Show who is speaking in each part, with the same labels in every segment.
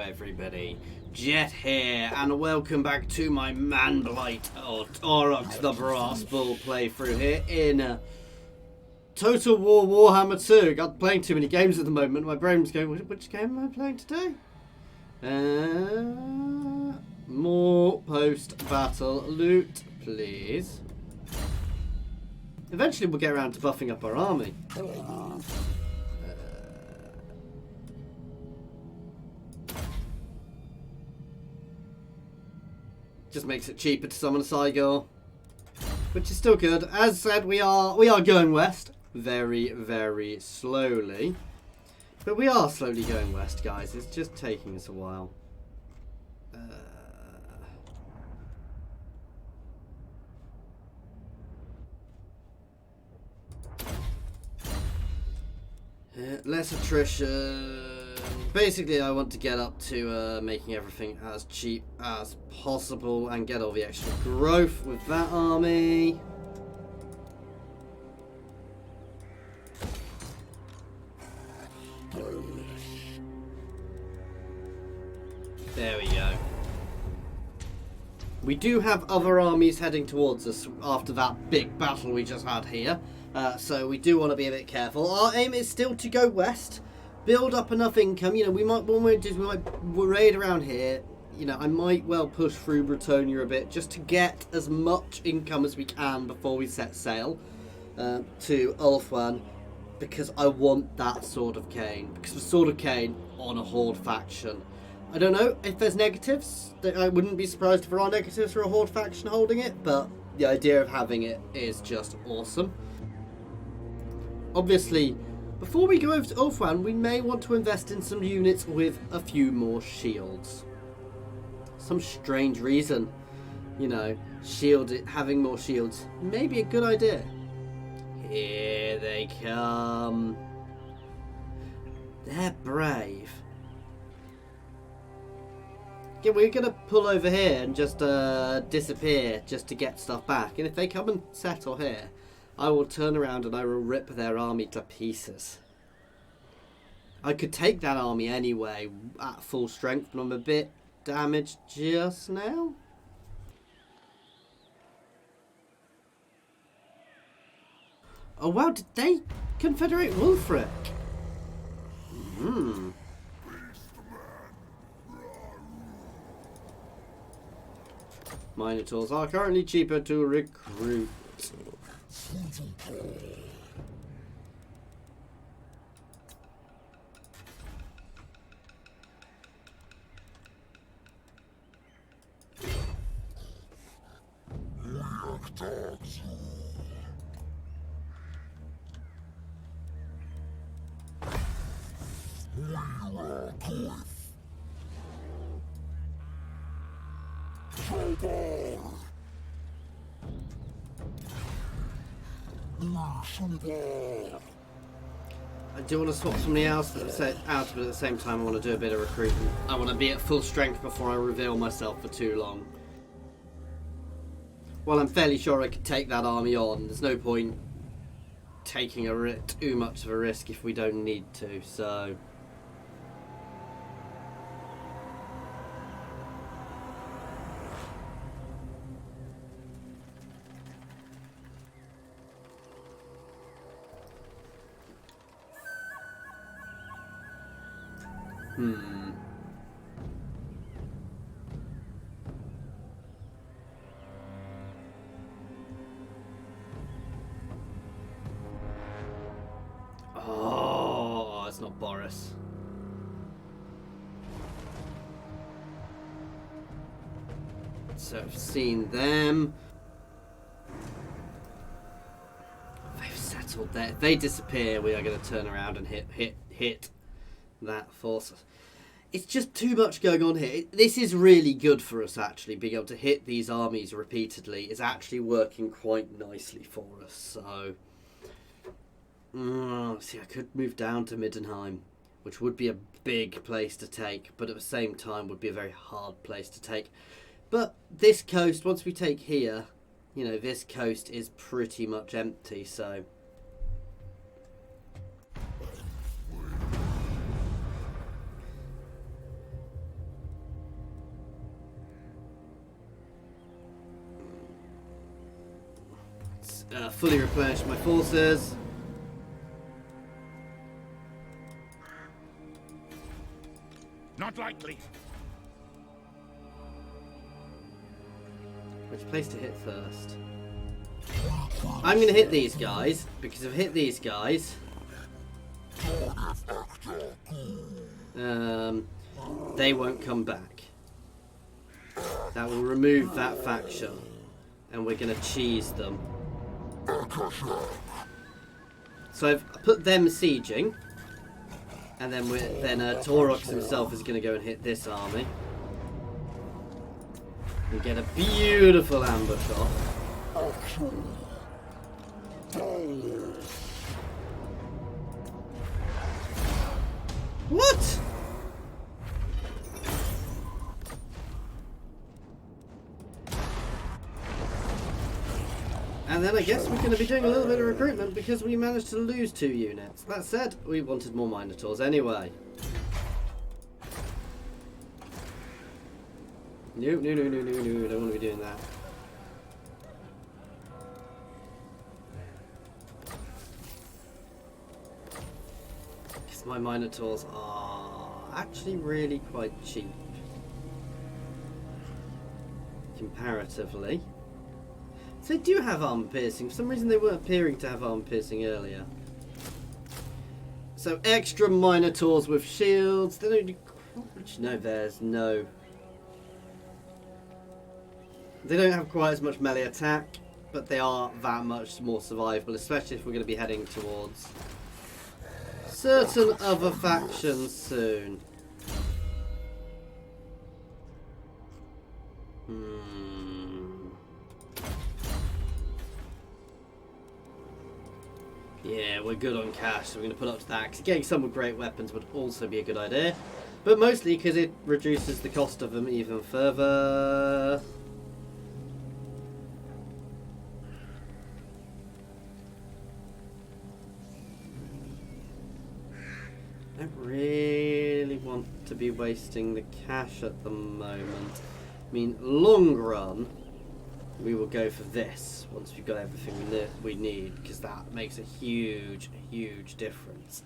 Speaker 1: everybody, Jet here, and welcome back to my Manblight or Taurox the Brass Bull playthrough here in Total War Warhammer 2. Got playing too many games at the moment. My brain's going, which game am I playing today? More post-battle loot, please. Eventually we'll get around to buffing up our army. Just makes it cheaper to summon a Cygor, which is still good. As said, we are going west very, very slowly, but we are slowly going west, guys. It's just taking us a while. Less attrition. Basically, I want to get up to making everything as cheap as possible and get all the extra growth with that army. There we go. We do have other armies heading towards us after that big battle we just had here. So we do want to be a bit careful. Our aim is still to go west, build up enough income. You know, we might raid around here. You know, I might well push through Bretonia a bit just to get as much income as we can before we set sail to Ulthuan, because I want that Sword of Cain. Because the Sword of Cain on a Horde faction. I don't know if there's negatives. I wouldn't be surprised if there are negatives for a Horde faction holding it, but the idea of having it is just awesome. Obviously, before we go over to Ulthuan, we may want to invest in some units with a few more shields. Some strange reason, you know, having more shields may be a good idea. Here they come. They're brave. Yeah, we're going to pull over here and just disappear just to get stuff back. And if they come and settle here, I will turn around and I will rip their army to pieces. I could take that army anyway at full strength, but I'm a bit damaged just now. Oh wow, did they confederate Wulfric? Minotaurs are currently cheaper to recruit. I do want to swap somebody else out, but at the same time I want to do a bit of recruitment. I want to be at full strength before I reveal myself for too long. Well, I'm fairly sure I could take that army on. There's no point taking too much of a risk if we don't need to, so... Oh, it's not Boris. So I've seen them. They've settled there. If they disappear, we are going to turn around and hit that force. It's just too much going on here. This is really good for us, actually. Being able to hit these armies repeatedly is actually working quite nicely for us. So, see, I could move down to Middenheim, which would be a big place to take, but at the same time would be a very hard place to take. But this coast, once we take here, you know, this coast is pretty much empty, so... fully replenish my forces.
Speaker 2: Not likely.
Speaker 1: Which place to hit first? I'm going to hit these guys, because if I hit these guys, they won't come back. That will remove that faction, and we're going to cheese them. So I've put them sieging, and then Taurox himself is going to go and hit this army and get a beautiful ambush off. What? And then I guess we're going to be doing a little bit of recruitment because we managed to lose 2 units. That said, we wanted more Minotaurs anyway. No, no, no, no, no, no, I don't want to be doing that. Because my Minotaurs are actually really quite cheap. Comparatively. So they do have armor piercing. For some reason they weren't appearing to have armor piercing earlier. So extra Minotaurs with shields. They don't do... No, there's no... They don't have quite as much melee attack, but they are that much more survivable, especially if we're going to be heading towards certain other factions soon. Yeah, we're good on cash, so we're going to put up to that. Because getting some with great weapons would also be a good idea. But mostly because it reduces the cost of them even further. I don't really want to be wasting the cash at the moment. I mean, long run, we will go for this once we've got everything we need, because that makes a huge, huge difference.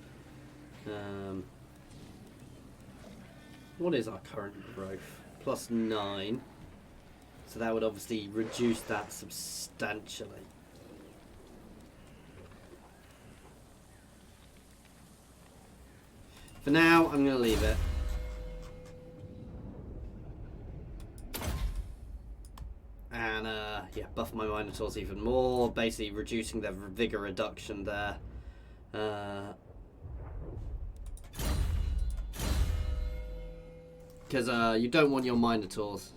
Speaker 1: What is our current growth? +9. So that would obviously reduce that substantially. For now, I'm going to leave it. And, yeah, buff my Minotaurs even more, basically reducing their vigor reduction there. Because you don't want your Minotaurs.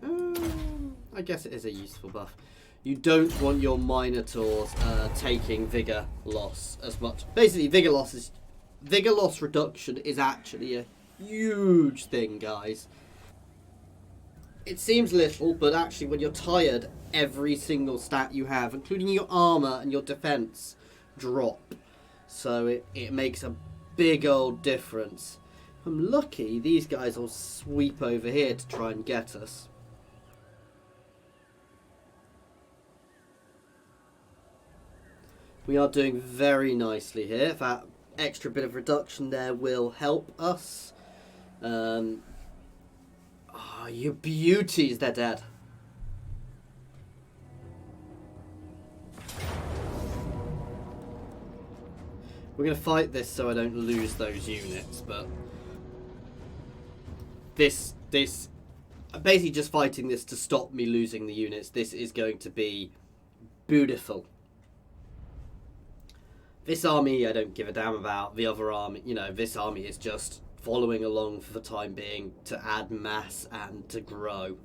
Speaker 1: I guess it is a useful buff. You don't want your Minotaurs taking vigor loss as much. Basically, vigor loss reduction is actually a huge thing, guys. It seems little, but actually when you're tired, every single stat you have, including your armor and your defense, drop. So it makes a big old difference. If I'm lucky, these guys will sweep over here to try and get us. We are doing very nicely here. That extra bit of reduction there will help us. Oh, you beauties, they're dead. We're going to fight this so I don't lose those units, but this I'm basically just fighting this to stop me losing the units. This is going to be beautiful. This army I don't give a damn about. The other army, you know, this army is just following along for the time being to add mass and to grow.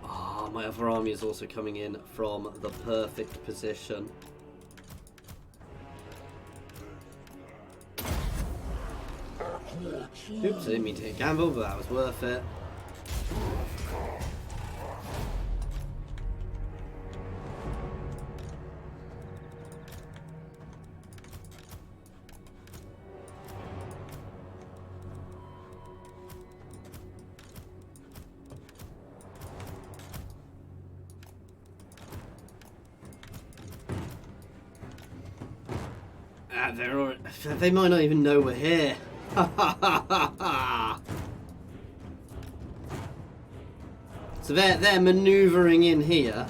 Speaker 1: Ah, my other army is also coming in from the perfect position. Oops, I didn't mean to hit gamble, but that was worth it. They might not even know we're here. Ha ha ha ha ha! So they're manoeuvring in here.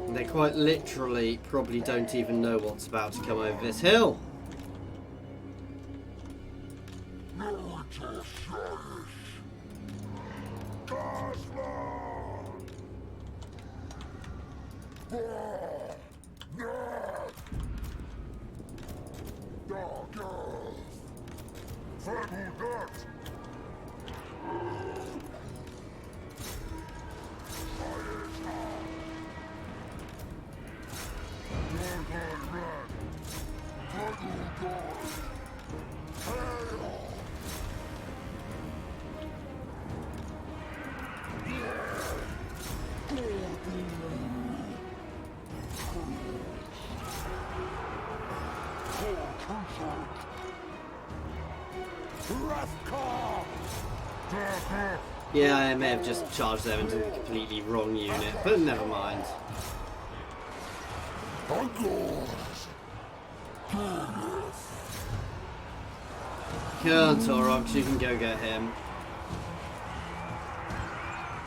Speaker 1: They quite literally probably don't even know what's about to come over this hill. Yeah, I may have just charged them into the completely wrong unit, but never mind. Come on, Taurox, you can go get him.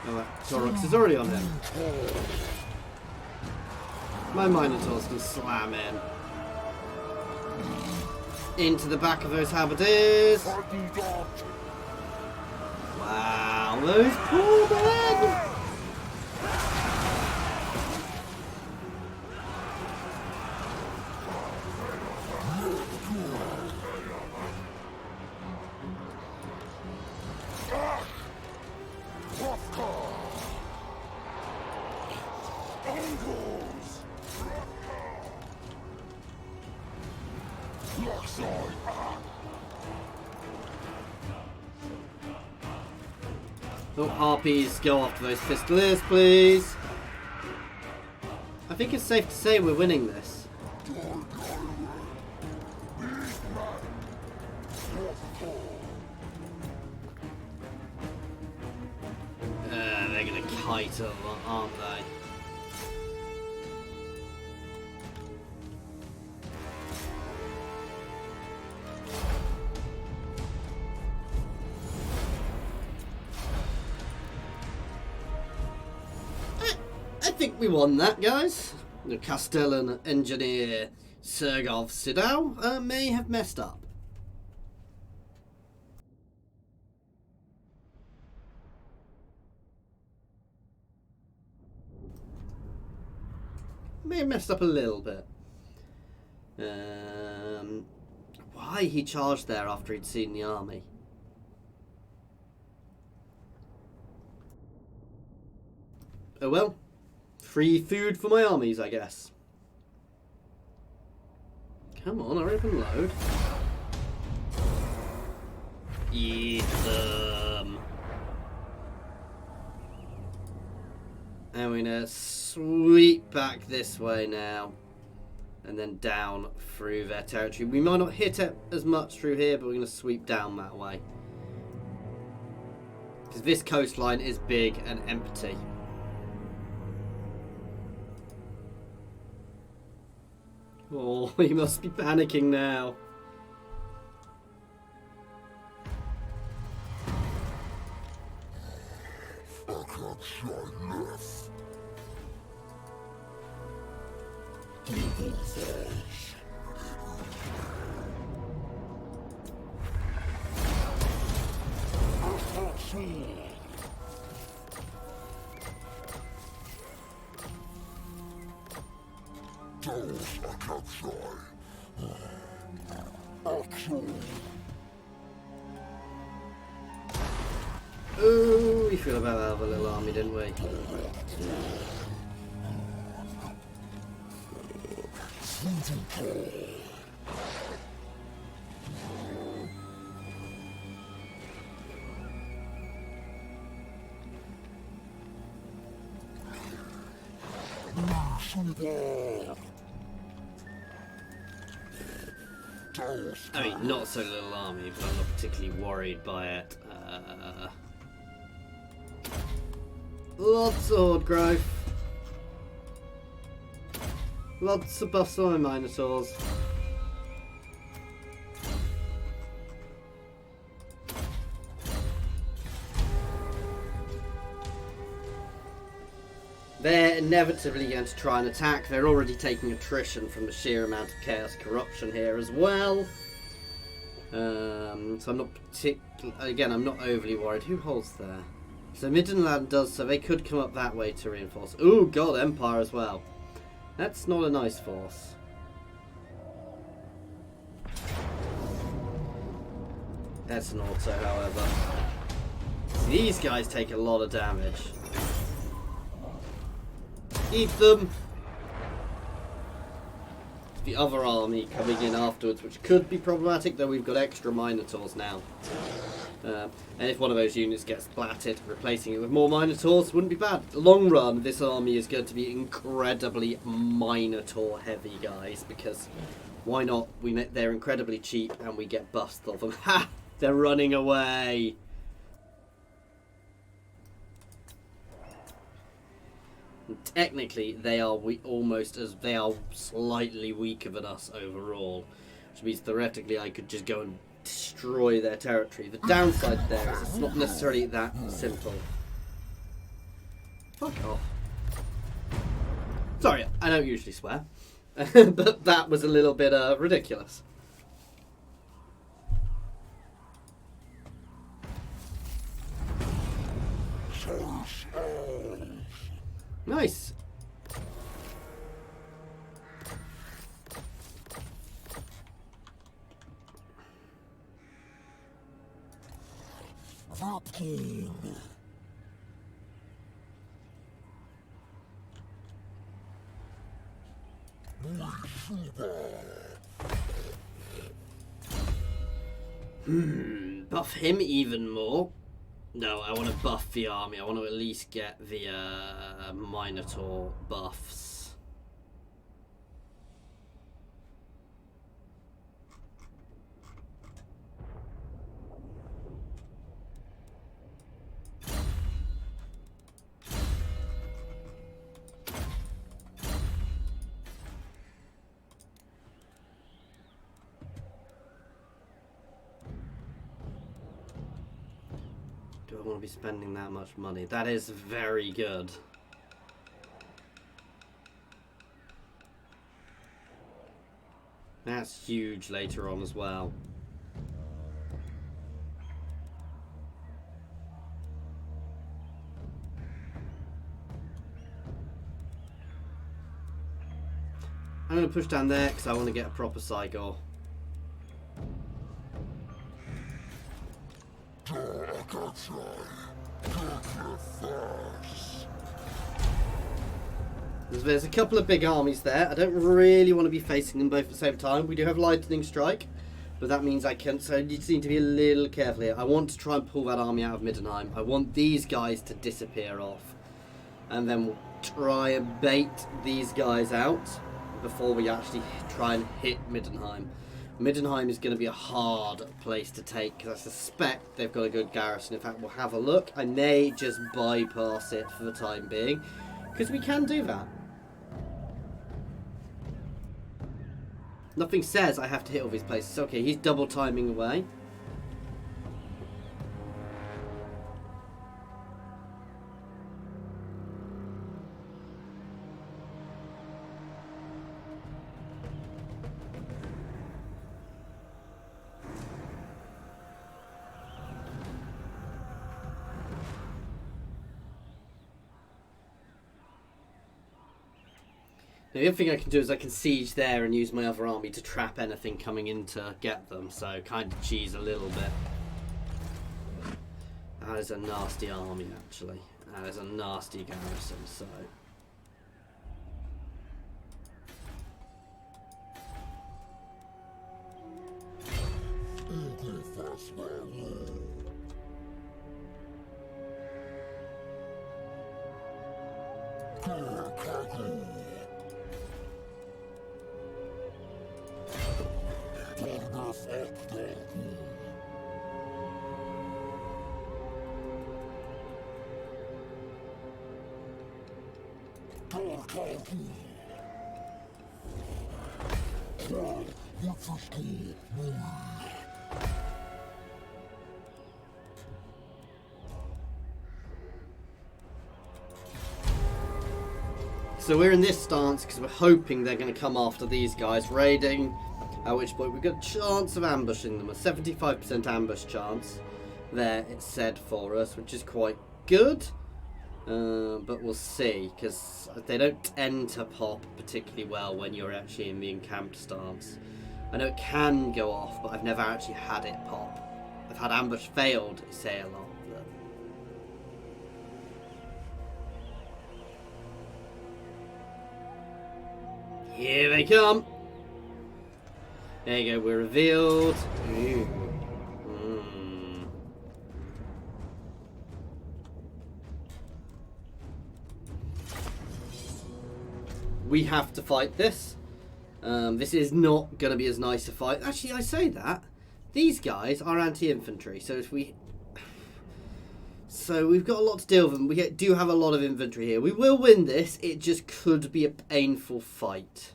Speaker 1: Oh, Taurox is already on him. My Minotaurs can slam in. Into the back of those halberdiers. Wow, those poor men! Oh, harpies, go after those pistoliers, please. I think it's safe to say we're winning this. They're gonna kite up, aren't they? I think we won that, guys. The Castellan engineer Sergov Sidau may have messed up. May have messed up a little bit. Why he charged there after he'd seen the army? Oh well. Free food for my armies, I guess. Come on, hurry up and load. Eat them. And we're gonna sweep back this way now. And then down through their territory. We might not hit it as much through here, but we're gonna sweep down that way. Because this coastline is big and empty. Oh, he must be panicking now.
Speaker 3: I can't shine less.
Speaker 1: Ooh, we feel about that other little army, didn't we? I mean, not so little army, but I'm not particularly worried by it. Lots of horde growth. Lots of buffs on my Minotaurs. They're inevitably going to try and attack. They're already taking attrition from the sheer amount of chaos corruption here as well. So I'm not again, I'm not overly worried. Who holds there? So Middenland does, so they could come up that way to reinforce. Ooh, God, Empire as well. That's not a nice force. That's an auto, however. These guys take a lot of damage. Eat them! The other army coming in afterwards, which could be problematic, though we've got extra Minotaurs now. And if one of those units gets splatted, replacing it with more Minotaurs wouldn't be bad. Long run, this army is going to be incredibly Minotaur heavy, guys, because why not? They're incredibly cheap and we get busts of them. Ha! They're running away! And technically, they are they are slightly weaker than us overall, which means theoretically I could just go and destroy their territory. The downside there is it's not necessarily that simple. Fuck off. Sorry, I don't usually swear, but that was a little bit ridiculous. Nice. Buff him even more. No, I want to buff the army. I want to at least get the Minotaur buffs. Do I want to be spending that much money? That is very good. That's huge later on as well. I'm going to push down there because I want to get a proper cycle. There's a couple of big armies there. I don't really want to be facing them both at the same time. We do have Lightning Strike, but that means I can. So you just need to be a little careful here. I want to try and pull that army out of Middenheim. I want these guys to disappear off, and then we'll try and bait these guys out before we actually try and hit Middenheim. Middenheim is going to be a hard place to take because I suspect they've got a good garrison. In fact, we'll have a look. I may just bypass it for the time being because we can do that. Nothing says I have to hit all these places. Okay, he's double timing away. Now, the other thing I can do is I can siege there and use my other army to trap anything coming in to get them, so kind of cheese a little bit. That is a nasty army, actually. That is a nasty garrison, so... So we're in this stance because we're hoping they're going to come after these guys raiding, at which point we've got a chance of ambushing them, a 75% ambush chance there, it's said for us, which is quite good, but we'll see, because they don't tend to pop particularly well when you're actually in the encamped stance. I know it can go off, but I've never actually had it pop. I've had ambush failed, say a lot. Here they come. There you go, we're revealed. Ooh. We have to fight this. This is not going to be as nice a fight. Actually, I say that. These guys are anti-infantry, so if we... So we've got a lot to deal with them. We do have a lot of infantry here. We will win this. It just could be a painful fight.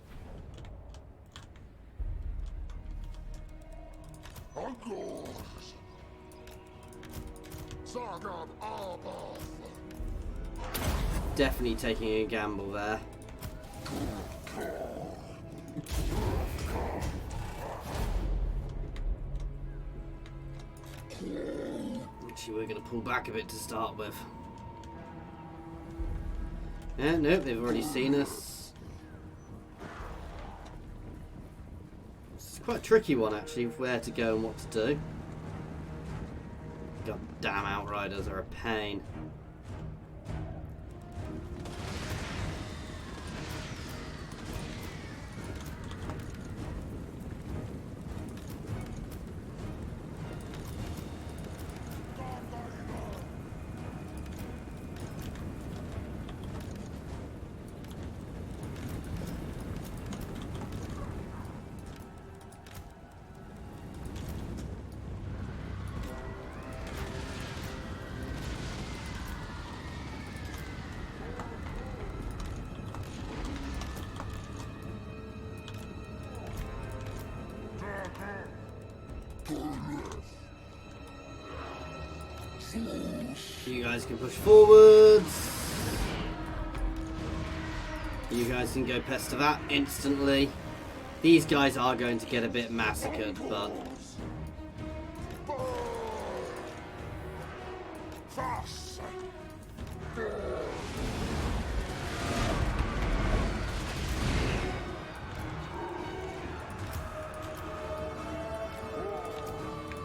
Speaker 1: Definitely taking a gamble there. Actually, we're going to pull back a bit to start with. Yeah, nope, they've already seen us. It's quite a tricky one, actually, of where to go and what to do. God damn, outriders are a pain. You guys can push forwards. You guys can go pester that instantly. These guys are going to get a bit massacred, but...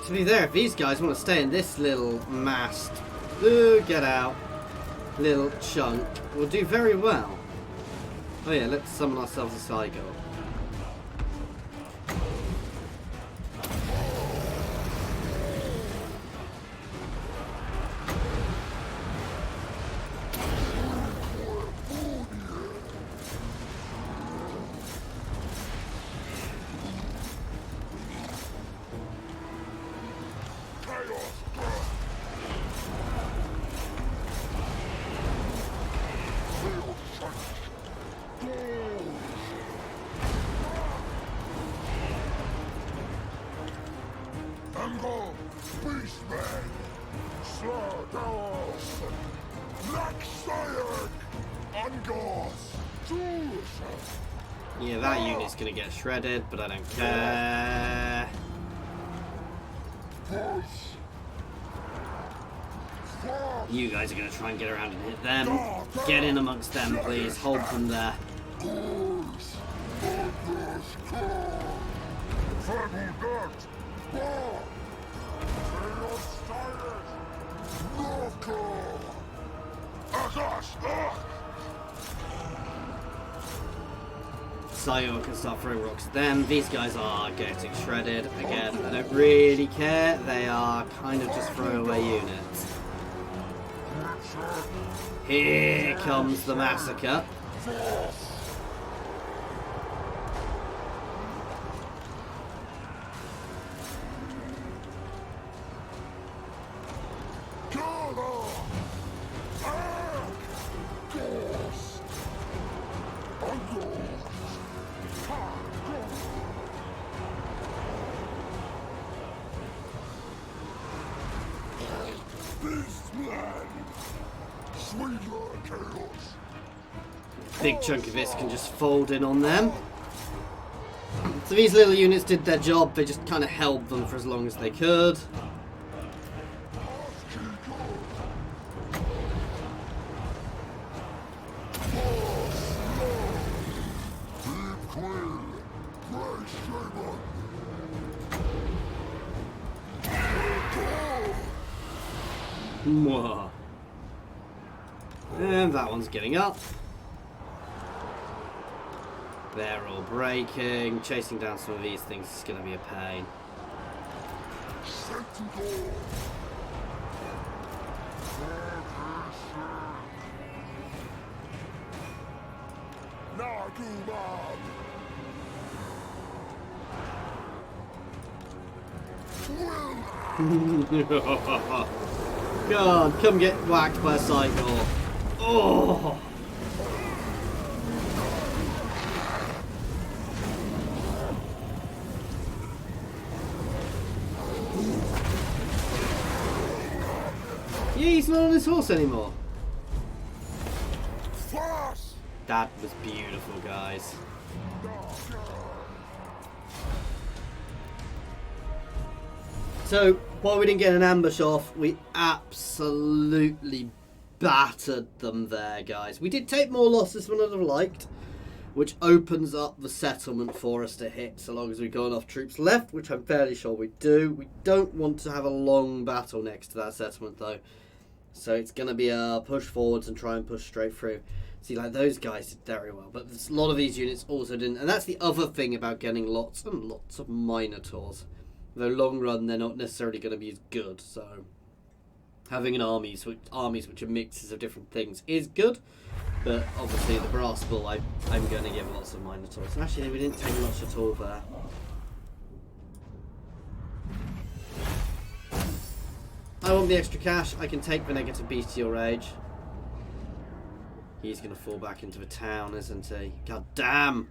Speaker 1: To be there, if these guys want to stay in this little massed, get out, little chunk, we'll do very well. Oh yeah, let's summon ourselves a Saigo.
Speaker 3: Beastmen! Sir Taurox!
Speaker 1: Yeah, that unit's gonna get shredded, but I don't care. You guys are gonna try and get around and hit them. Get in amongst them, please. Hold them there. Sayo can start throwing rocks at them. These guys are getting shredded. Again, I don't really care. They are kind of just throwaway units. Here comes the massacre. Big chunk of this can just fold in on them. So these little units did their job, they just kind of held them for as long as they could. Mwah. And that one's getting up. They're all breaking. Chasing down some of these things is going to be a pain. God, come get whacked by a cycle. Oh! Yeah, he's not on his horse anymore. That was beautiful, guys. So, while we didn't get an ambush off, we absolutely battered them there, guys. We did take more losses than I'd have liked, which opens up the settlement for us to hit, so long as we've got enough troops left, which I'm fairly sure we do. We don't want to have a long battle next to that settlement, though. So it's going to be a push forwards and try and push straight through. See, like, those guys did very well, but a lot of these units also didn't. And that's the other thing about getting lots and lots of Minotaurs. Though long run, they're not necessarily going to be as good, so having an armies which are mixes of different things is good. But obviously the brass bull, I'm going to give lots of Minotaurs. And actually, we didn't take much at all there. I want the extra cash. I can take the negative bestial rage. He's going to fall back into the town, isn't he? God damn!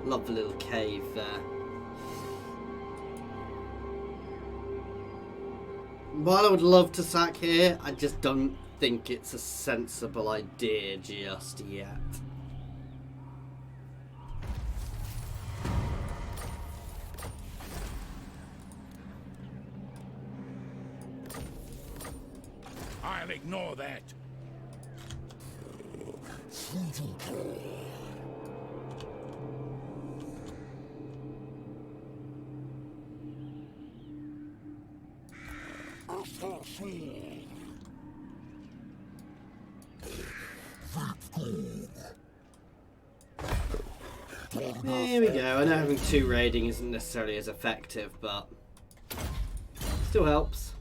Speaker 1: Love the little cave there. While I would love to sack here, I just don't think it's a sensible idea just yet.
Speaker 2: I'll ignore that.
Speaker 1: There we go. I know having 2 raiding isn't necessarily as effective, but still helps.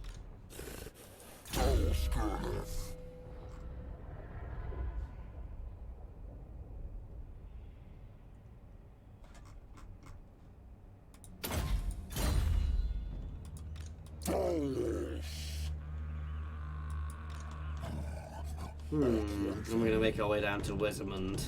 Speaker 1: And we're going to make our way down to Wesemund.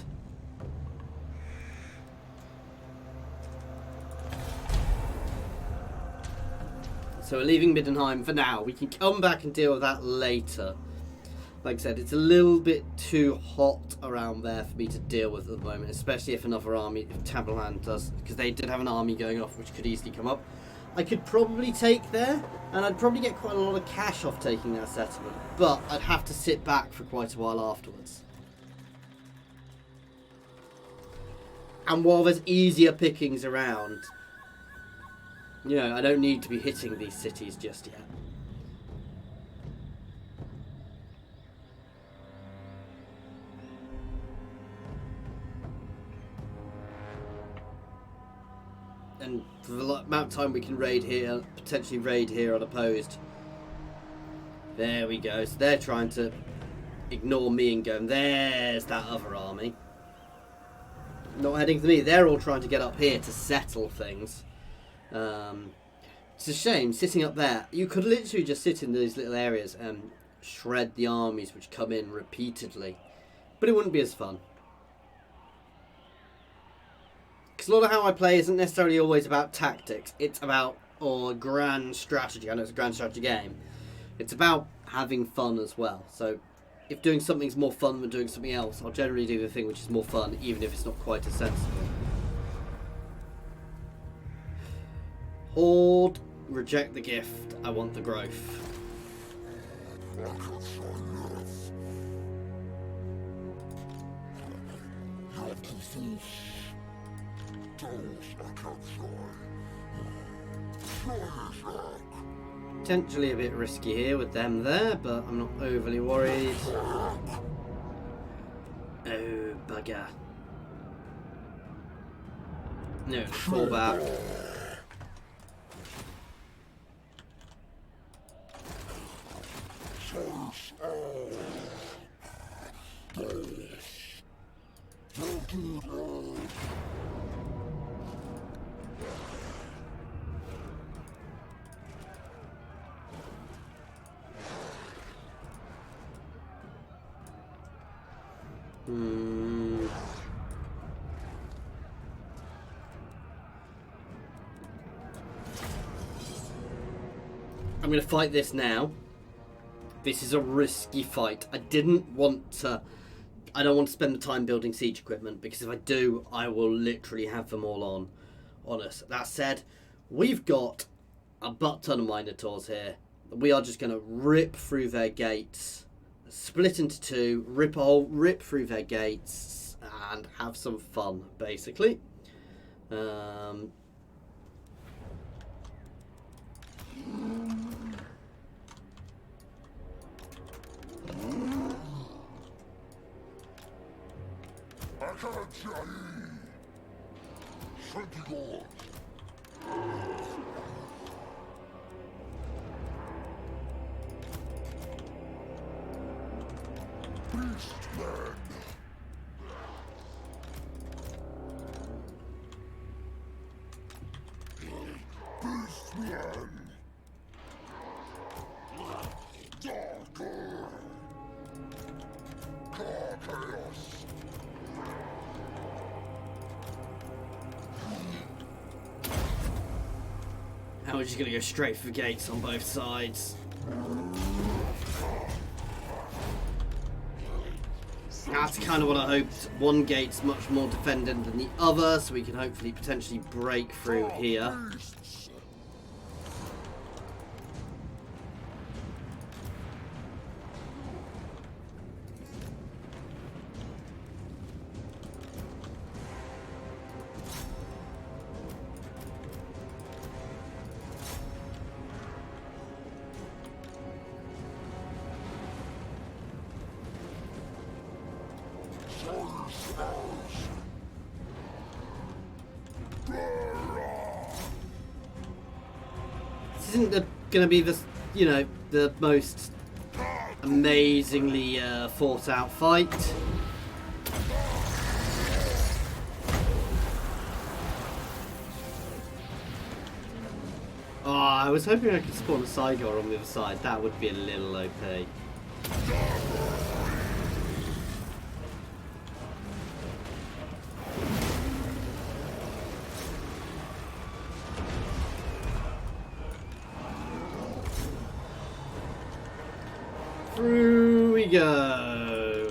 Speaker 1: So we're leaving Middenheim for now. We can come back and deal with that later. Like I said, it's a little bit too hot around there for me to deal with at the moment, especially if another army, if Tamerlan does, because they did have an army going off which could easily come up. I could probably take there, and I'd probably get quite a lot of cash off taking that settlement, but I'd have to sit back for quite a while afterwards. And while there's easier pickings around, you know, I don't need to be hitting these cities just yet. And for the amount of time we can raid here, potentially raid here unopposed. There we go. So they're trying to ignore me and going, there's that other army. Not heading to me. They're all trying to get up here to settle things. It's a shame, sitting up there. You could literally just sit in these little areas and shred the armies which come in repeatedly. But it wouldn't be as fun. Because a lot of how I play isn't necessarily always about tactics. It's about grand strategy. I know it's a grand strategy game. It's about having fun as well. So if doing something's more fun than doing something else, I'll generally do the thing which is more fun, even if it's not quite as sensible. Horde, reject the gift. I want the growth. Potentially a bit risky here with them there, but I'm not overly worried. Oh, bugger. No, let's fall back. I'm going to fight this now. This is a risky fight. I don't want to spend the time building siege equipment, because if I do, I will literally have them all on us. That said, we've got a butt ton of Minotaurs here. We are just going to rip through their gates, split into two, rip through their gates, and have some fun, basically.
Speaker 3: Beastmen. Beastmen. Darker. Chaos.
Speaker 1: How are you going to go straight for the gates on both sides? That's kind of what I hoped. One gate's much more defended than the other, so we can hopefully potentially break through here. This isn't going to be the, the most amazingly thought out fight. Oh, I was hoping I could spawn a Cygor on the other side. That would be a little OP. Through we go.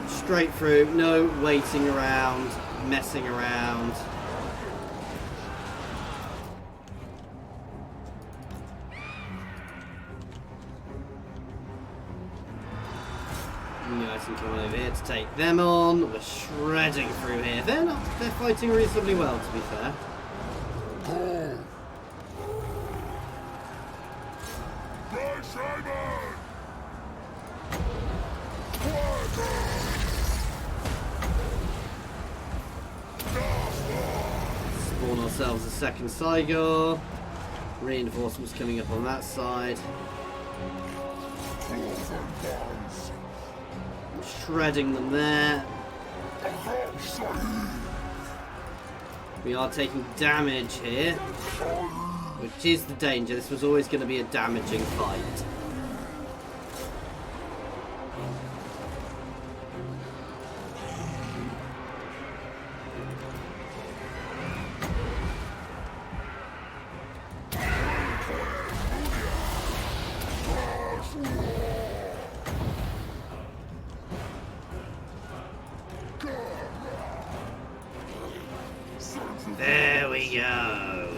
Speaker 1: Straight through, no waiting around, messing around. I can come over here to take them on. We're shredding through here. They're fighting reasonably well, to be fair. Spawn ourselves a second Cygor. Reinforcements coming up on that side. shredding them there. We are taking damage here, which is the danger. This was always going to be a damaging fight. There we go.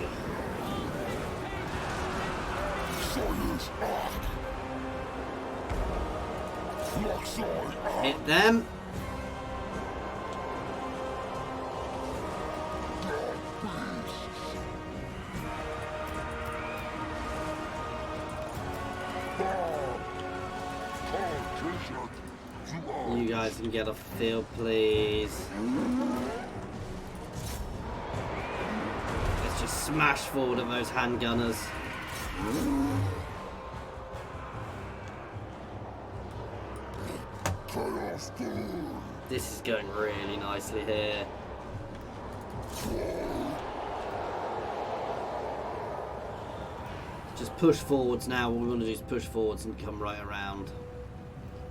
Speaker 1: Hit them. You guys can get off the field, please. Let's just smash forward at those handgunners. This is going really nicely here. Just push forwards now. What we want to do is push forwards and come right around.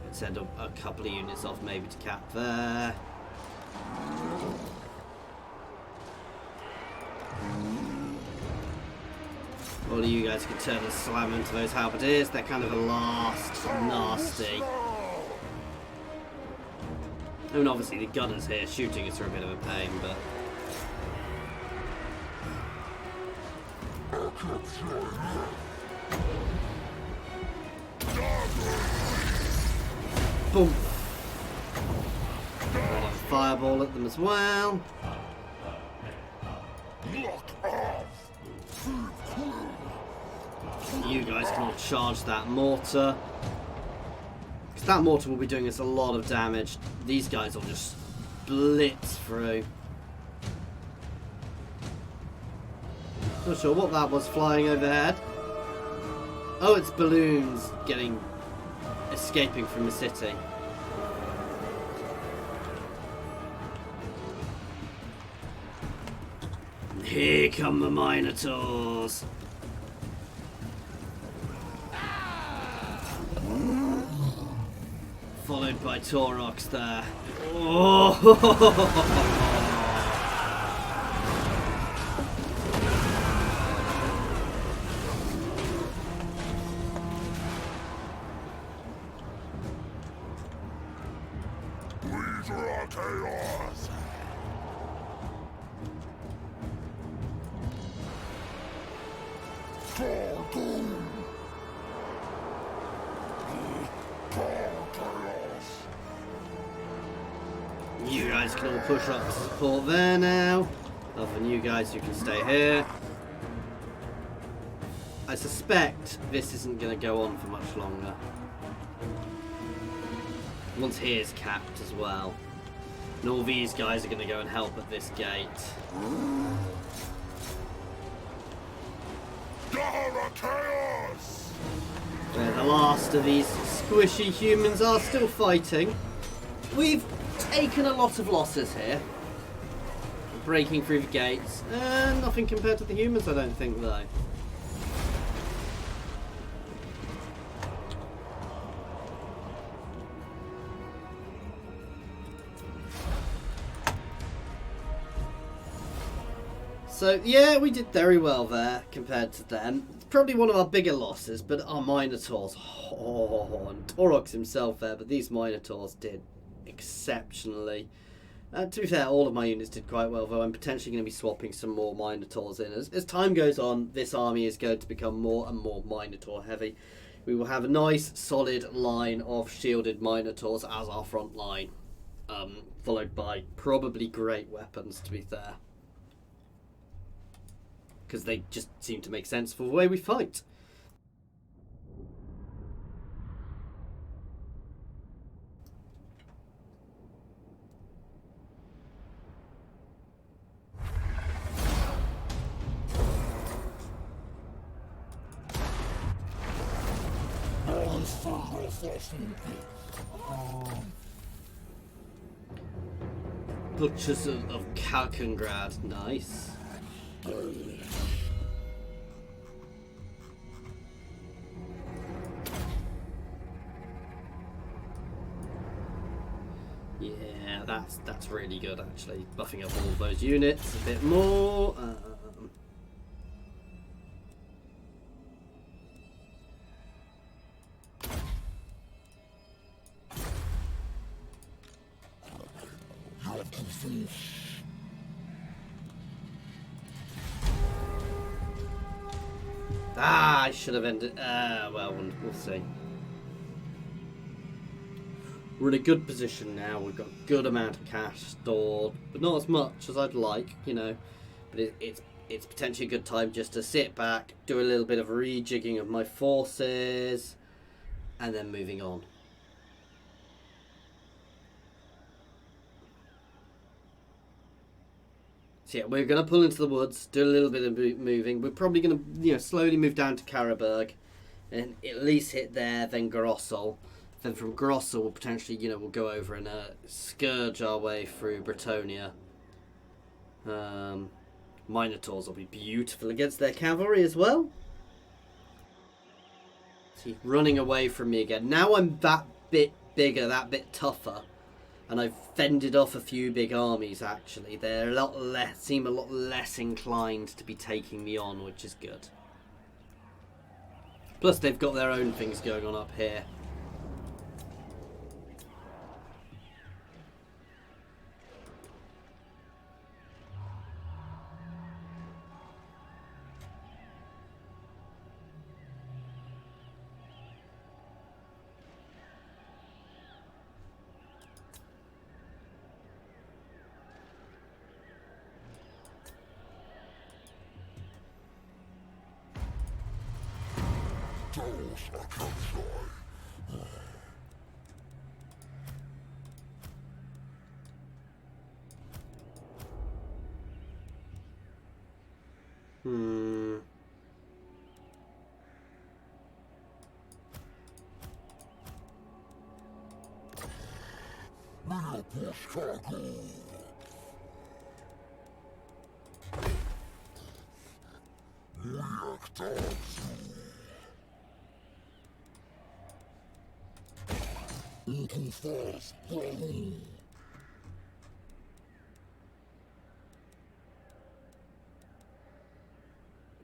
Speaker 1: And send a couple of units off maybe to cap there. All of you guys can turn and slam into those halberdiers. They're kind of a last nasty. I mean, obviously the gunners here shooting us are a bit of a pain, but... Boom! Got a fireball at them as well. You guys can all charge that mortar. Because that mortar will be doing us a lot of damage. These guys will just blitz through. Not sure what that was flying overhead. Oh, it's balloons escaping from the city. Here come the Minotaurs. Followed by Taurox there. Oh! You guys can all push up to support there now. Other than you guys, you can stay here. I suspect this isn't going to go on for much longer. Once here's capped as well. And all these guys are going to go and help at this gate. Where the last of these squishy humans are still fighting. We've taken a lot of losses here. Breaking through the gates. Nothing compared to the humans, I don't think, though. So, yeah, we did very well there compared to them. It's probably one of our bigger losses, but our Minotaurs, and Taurox himself there, but these Minotaurs did exceptionally. To be fair, all of my units did quite well, though I'm potentially going to be swapping some more Minotaurs in. As time goes on, this army is going to become more and more Minotaur heavy. We will have a nice, solid line of shielded Minotaurs as our front line, followed by probably great weapons, to be fair. Because they just seem to make sense for the way we fight. Butchers of Kalkengrad. Nice. Yeah, that's really good actually. Buffing up all those units a bit more. I should have ended. Well, we'll see. We're in a good position now. We've got a good amount of cash stored, but not as much as I'd like, you know. But it's potentially a good time just to sit back, do a little bit of rejigging of my forces, and then moving on. So yeah, we're going to pull into the woods, do a little bit of moving. We're probably going to, you know, slowly move down to Karaberg, and at least hit there, then Grossel. Then from Grossel, we'll potentially, you know, we'll go over and scourge our way through Bretonia. Minotaurs will be beautiful against their cavalry as well. See, running away from me again. Now I'm that bit bigger, that bit tougher. And I've fended off a few big armies, actually. They're a lot less, seem a lot less inclined to be taking me on, which is good. Plus, they've got their own things going on up here.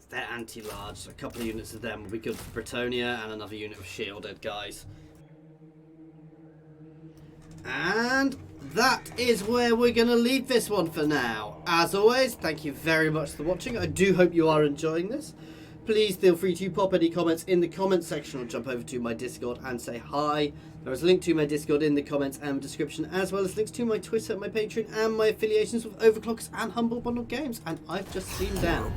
Speaker 1: They're anti-large. A couple of units of them will be good for Bretonia, and another unit of shielded guys. And that is where we're going to leave this one for now. As always, thank you very much for watching. I do hope you are enjoying this. Please feel free to pop any comments in the comments section or jump over to my Discord and say hi. There is a link to my Discord in the comments and description, as well as links to my Twitter, my Patreon, and my affiliations with Overclockers and Humble Bundle Games. And I've just seen down.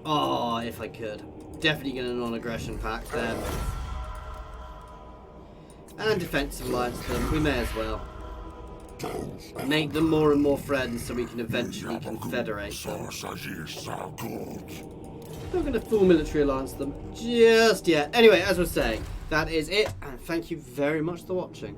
Speaker 1: Oh, if I could. Definitely get a non-aggression pact then. And defensive alliance them, we may as well. Make them more and more friends so we can eventually confederate them. Not going to full military alliance them just yet. Anyway, as I was saying, that is it, and thank you very much for watching.